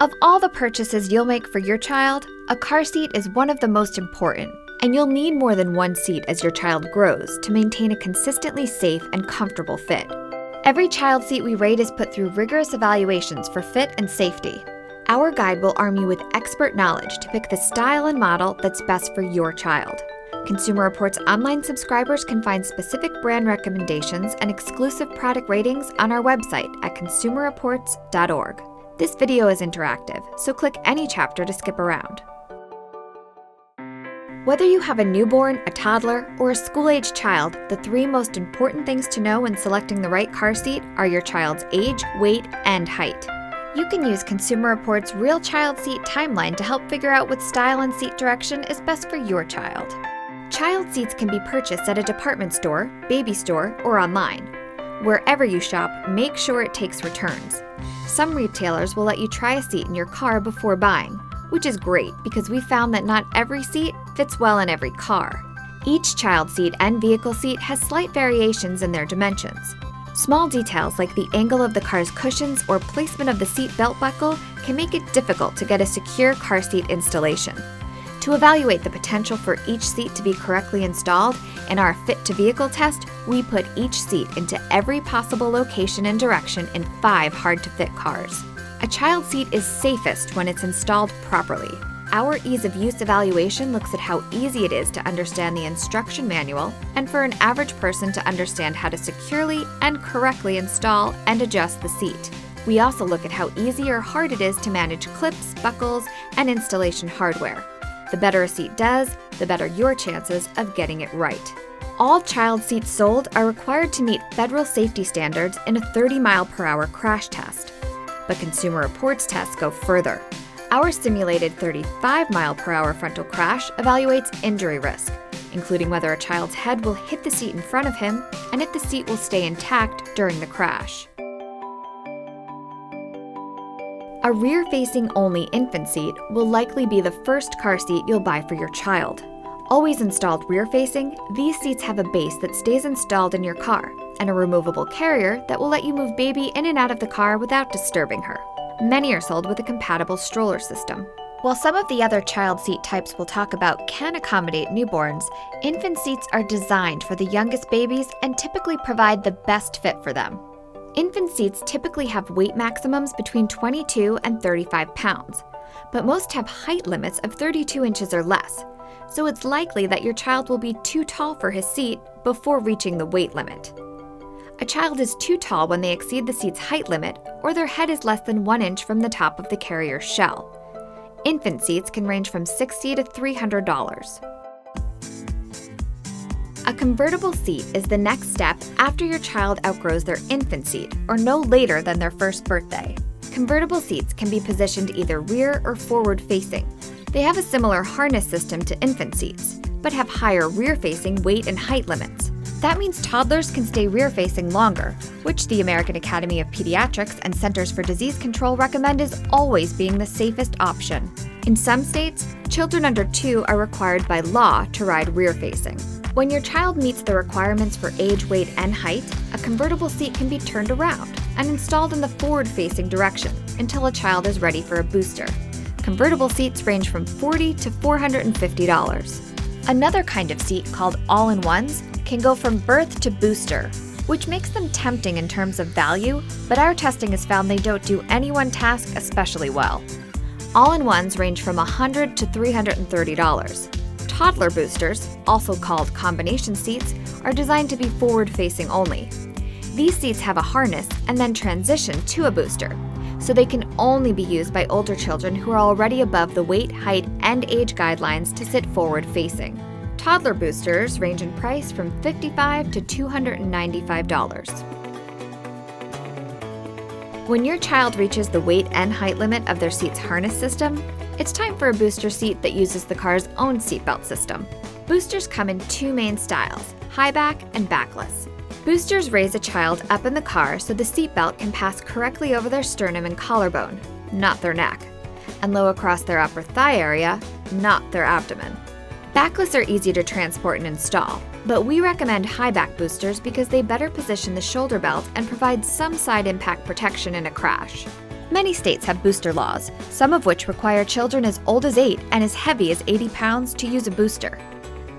Of all the purchases you'll make for your child, a car seat is one of the most important, and you'll need more than one seat as your child grows to maintain a consistently safe and comfortable fit. Every child seat we rate is put through rigorous evaluations for fit and safety. Our guide will arm you with expert knowledge to pick the style and model that's best for your child. Consumer Reports online subscribers can find specific brand recommendations and exclusive product ratings on our website at consumerreports.org. This video is interactive, so click any chapter to skip around. Whether you have a newborn, a toddler, or a school-age child, the three most important things to know when selecting the right car seat are your child's age, weight, and height. You can use Consumer Reports' Real Child Seat Timeline to help figure out what style and seat direction is best for your child. Child seats can be purchased at a department store, baby store, or online. Wherever you shop, make sure it takes returns. Some retailers will let you try a seat in your car before buying, which is great because we found that not every seat fits well in every car. Each child seat and vehicle seat has slight variations in their dimensions. Small details like the angle of the car's cushions or placement of the seat belt buckle can make it difficult to get a secure car seat installation. To evaluate the potential for each seat to be correctly installed, in our Fit to Vehicle test, we put each seat into every possible location and direction in 5 hard-to-fit cars. A child seat is safest when it's installed properly. Our ease of use evaluation looks at how easy it is to understand the instruction manual and for an average person to understand how to securely and correctly install and adjust the seat. We also look at how easy or hard it is to manage clips, buckles, and installation hardware. The better a seat does, the better your chances of getting it right. All child seats sold are required to meet federal safety standards in a 30-mile-per-hour crash test. But Consumer Reports tests go further. Our simulated 35-mile-per-hour frontal crash evaluates injury risk, including whether a child's head will hit the seat in front of him and if the seat will stay intact during the crash. A rear-facing only infant seat will likely be the first car seat you'll buy for your child. Always installed rear-facing, these seats have a base that stays installed in your car and a removable carrier that will let you move baby in and out of the car without disturbing her. Many are sold with a compatible stroller system. While some of the other child seat types we'll talk about can accommodate newborns, infant seats are designed for the youngest babies and typically provide the best fit for them. Infant seats typically have weight maximums between 22 and 35 pounds, but most have height limits of 32 inches or less, so it's likely that your child will be too tall for his seat before reaching the weight limit. A child is too tall when they exceed the seat's height limit or their head is less than 1 inch from the top of the carrier's shell. Infant seats can range from $60 to $300. A convertible seat is the next step after your child outgrows their infant seat or no later than their first birthday. Convertible seats can be positioned either rear or forward-facing. They have a similar harness system to infant seats, but have higher rear-facing weight and height limits. That means toddlers can stay rear-facing longer, which the American Academy of Pediatrics and Centers for Disease Control recommend is always being the safest option. In some states, children under 2 are required by law to ride rear-facing. When your child meets the requirements for age, weight, and height, a convertible seat can be turned around and installed in the forward-facing direction until a child is ready for a booster. Convertible seats range from $40 to $450. Another kind of seat, called All-in-Ones, can go from birth to booster, which makes them tempting in terms of value, but our testing has found they don't do any one task especially well. All-in-Ones range from $100 to $330. Toddler boosters, also called combination seats, are designed to be forward-facing only. These seats have a harness and then transition to a booster, so they can only be used by older children who are already above the weight, height, and age guidelines to sit forward-facing. Toddler boosters range in price from $55 to $295. When your child reaches the weight and height limit of their seat's harness system, it's time for a booster seat that uses the car's own seatbelt system. Boosters come in 2 main styles, high back and backless. Boosters raise a child up in the car so the seatbelt can pass correctly over their sternum and collarbone, not their neck, and low across their upper thigh area, not their abdomen. Backless are easy to transport and install, but we recommend high back boosters because they better position the shoulder belt and provide some side impact protection in a crash. Many states have booster laws, some of which require children as old as 8 and as heavy as 80 pounds to use a booster.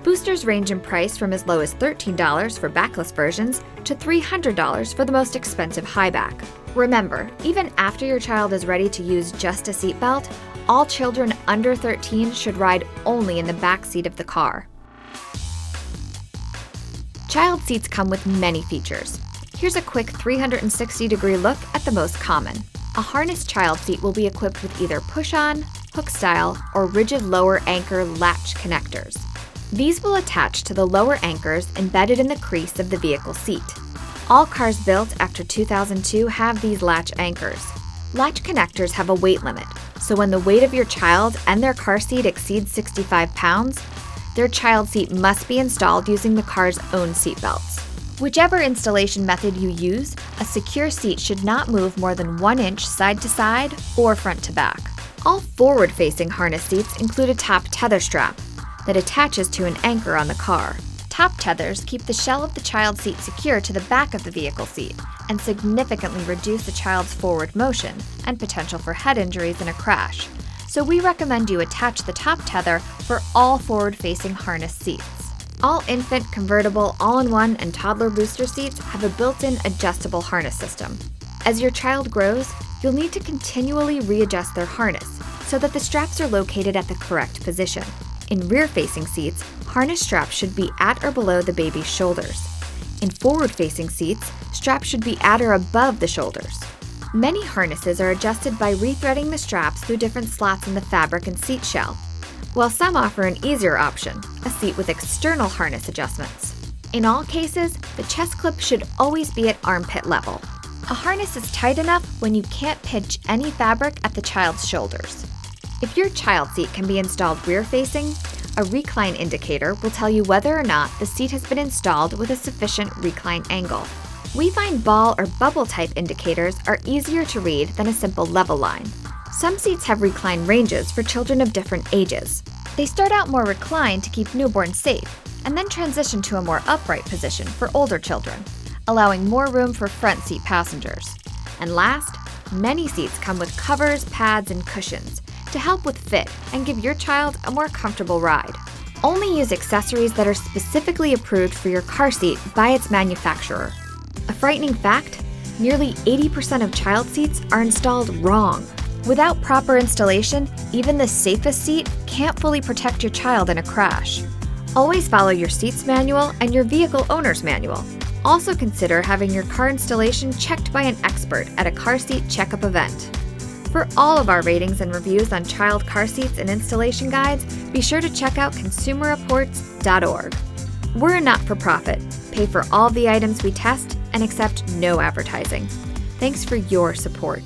Boosters range in price from as low as $13 for backless versions to $300 for the most expensive high back. Remember, even after your child is ready to use just a seatbelt, all children under 13 should ride only in the back seat of the car. Child seats come with many features. Here's a quick 360-degree look at the most common. A harnessed child seat will be equipped with either push-on, hook-style, or rigid lower anchor latch connectors. These will attach to the lower anchors embedded in the crease of the vehicle seat. All cars built after 2002 have these latch anchors. Latch connectors have a weight limit, so when the weight of your child and their car seat exceeds 65 pounds, their child seat must be installed using the car's own seat belts. Whichever installation method you use, a secure seat should not move more than 1 inch side to side or front to back. All forward-facing harness seats include a top tether strap that attaches to an anchor on the car. Top tethers keep the shell of the child seat secure to the back of the vehicle seat and significantly reduce the child's forward motion and potential for head injuries in a crash. So we recommend you attach the top tether for all forward-facing harness seats. All infant, convertible, all-in-one, and toddler booster seats have a built-in adjustable harness system. As your child grows, you'll need to continually readjust their harness so that the straps are located at the correct position. In rear-facing seats, harness straps should be at or below the baby's shoulders. In forward-facing seats, straps should be at or above the shoulders. Many harnesses are adjusted by rethreading the straps through different slots in the fabric and seat shell, while some offer an easier option, a seat with external harness adjustments. In all cases, the chest clip should always be at armpit level. A harness is tight enough when you can't pinch any fabric at the child's shoulders. If your child seat can be installed rear-facing, a recline indicator will tell you whether or not the seat has been installed with a sufficient recline angle. We find ball or bubble type indicators are easier to read than a simple level line. Some seats have recline ranges for children of different ages. They start out more reclined to keep newborns safe, and then transition to a more upright position for older children, allowing more room for front seat passengers. And last, many seats come with covers, pads, and cushions to help with fit and give your child a more comfortable ride. Only use accessories that are specifically approved for your car seat by its manufacturer. A frightening fact, nearly 80% of child seats are installed wrong. Without proper installation, even the safest seat can't fully protect your child in a crash. Always follow your seats manual and your vehicle owner's manual. Also consider having your car installation checked by an expert at a car seat checkup event. For all of our ratings and reviews on child car seats and installation guides, be sure to check out consumerreports.org. We're a not-for-profit, pay for all the items we test, and accept no advertising. Thanks for your support.